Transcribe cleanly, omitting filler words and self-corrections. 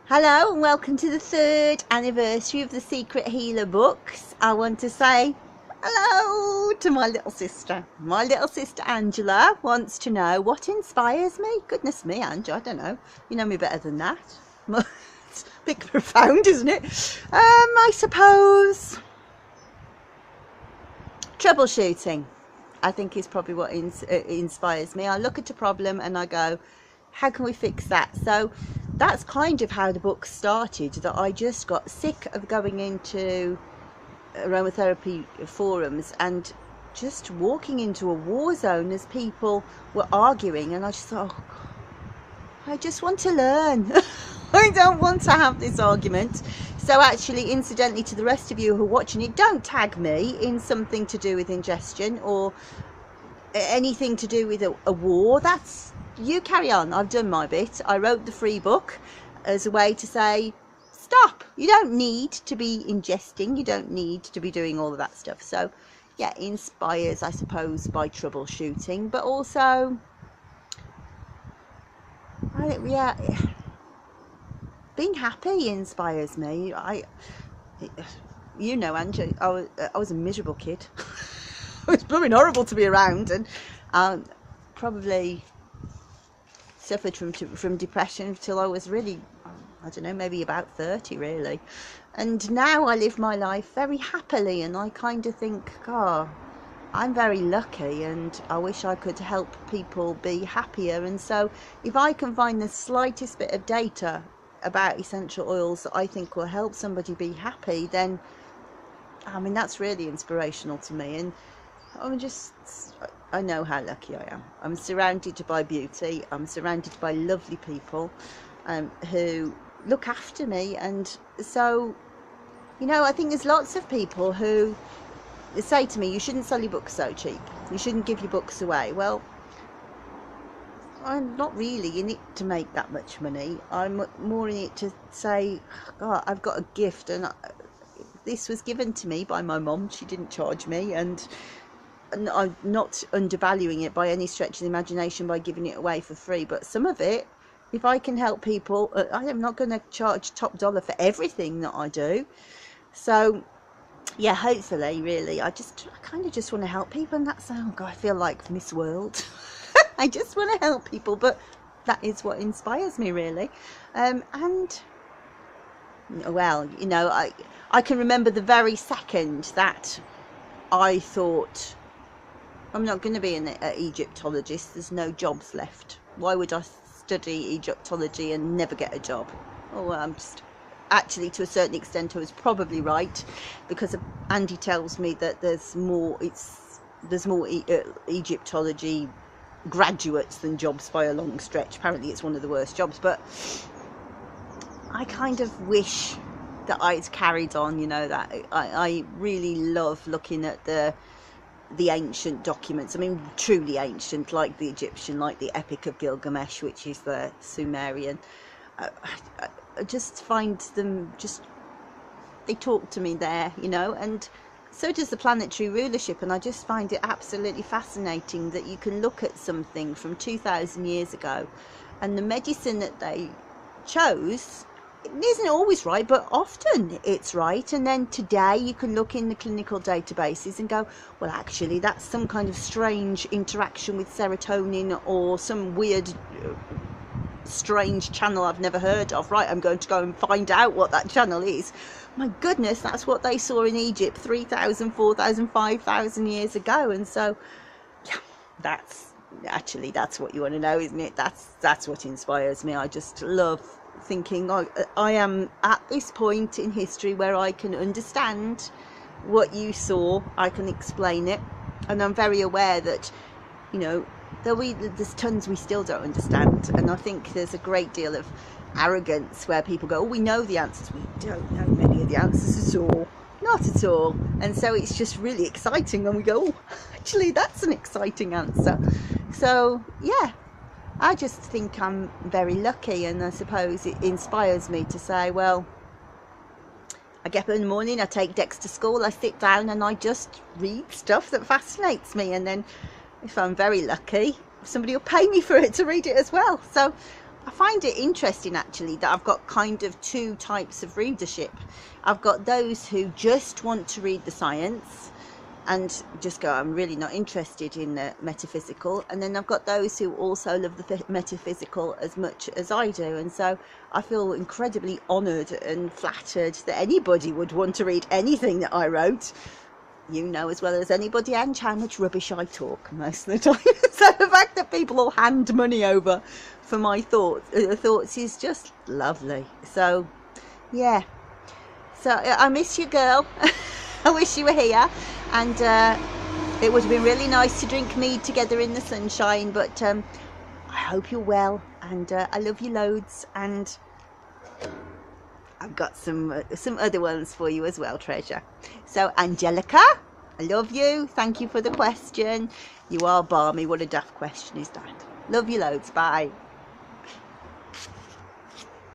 Hello and welcome to the 3rd anniversary of the Secret Healer books. I want to say hello to my little sister. My little sister Angela wants to know what inspires me. Goodness me, Ange, I don't know. You know me better than that. It's a bit profound, isn't it? I suppose troubleshooting, I think, is probably what inspires me. I look at a problem and I go, how can we fix that? So that's kind of how the book started, that I just got sick of going into aromatherapy forums and just walking into a war zone as people were arguing, and I just thought, oh, I just want to learn. I don't want to have this argument. So actually, incidentally, to the rest of you who are watching it, don't tag me in something to do with ingestion or anything to do with a war. That's, you carry on. I've done my bit. I wrote the free book as a way to say, stop. You don't need to be ingesting. You don't need to be doing all of that stuff. So yeah, inspires, I suppose, by troubleshooting, but also, being happy inspires me. You know, Angie, I was a miserable kid. It was blooming horrible to be around, and probably suffered from depression until I was really, I don't know, maybe about 30 really. And now I live my life very happily, and I kind of think, oh, I'm very lucky, and I wish I could help people be happier. And so if I can find the slightest bit of data about essential oils that I think will help somebody be happy, then I mean, that's really inspirational to me. And I know how lucky I am. I'm surrounded by beauty. I'm surrounded by lovely people who look after me. And so, you know, I think there's lots of people who say to me, you shouldn't sell your books so cheap. You shouldn't give your books away. Well, I'm not really in it to make that much money. I'm more in it to say, God, I've got a gift, and this was given to me by my mum. She didn't charge me, and I'm not undervaluing it by any stretch of the imagination by giving it away for free. But some of it, if I can help people, I am not going to charge top dollar for everything that I do. So yeah, hopefully, really, I kind of just want to help people, and that's, oh God, I feel like Miss World. I just want to help people, but that is what inspires me, really. And well, you know, I can remember the very second that I thought, I'm not going to be an Egyptologist. There's no jobs left. Why would I study Egyptology and never get a job? Oh, well, I'm just, actually, to a certain extent, I was probably right, because Andy tells me that there's more Egyptology graduates than jobs by a long stretch. Apparently, it's one of the worst jobs. But I kind of wish that I'd carried on. You know, that I really love looking at the ancient documents. I mean, truly ancient, like the Egyptian, like the Epic of Gilgamesh, which is the Sumerian. I just find them, they talk to me there, you know, and so does the planetary rulership. And I just find it absolutely fascinating that you can look at something from 2,000 years ago, and the medicine that they chose, it isn't always right, but often it's right. And then today you can look in the clinical databases and go, well, actually, that's some kind of strange interaction with serotonin, or some weird strange channel I've never heard of. Right, I'm going to go and find out what that channel is. My goodness, that's what they saw in Egypt 3,000, 4,000, 5,000 years ago. And so, yeah, that's what you want to know, isn't it? That's what inspires me. I just love thinking, I am at this point in history where I can understand what you saw. I can explain it, and I'm very aware that, you know, there's tons we still don't understand. And I think there's a great deal of arrogance where people go, oh, we know the answers. We don't know many of the answers at all. Not at all. And so it's just really exciting when we go, oh, actually, that's an exciting answer. So yeah, I just think I'm very lucky, and I suppose it inspires me to say, well, I get up in the morning, I take Dex to school, I sit down and I just read stuff that fascinates me, and then if I'm very lucky, somebody will pay me for it to read it as well. So I find it interesting actually that I've got kind of two types of readership. I've got those who just want to read the science and just go, I'm really not interested in the metaphysical, and then I've got those who also love the metaphysical as much as I do. And so I feel incredibly honoured and flattered that anybody would want to read anything that I wrote. You know as well as anybody, Anne, how much rubbish I talk most of the time. So the fact that people will hand money over for my thoughts is just lovely. So yeah, so I miss you, girl. I wish you were here, and it would have been really nice to drink mead together in the sunshine, but I hope you're well, and I love you loads, and I've got some other ones for you as well, treasure. So Angelica, I love you. Thank you for the question. You are balmy. What a daft question is that? Love you loads. Bye.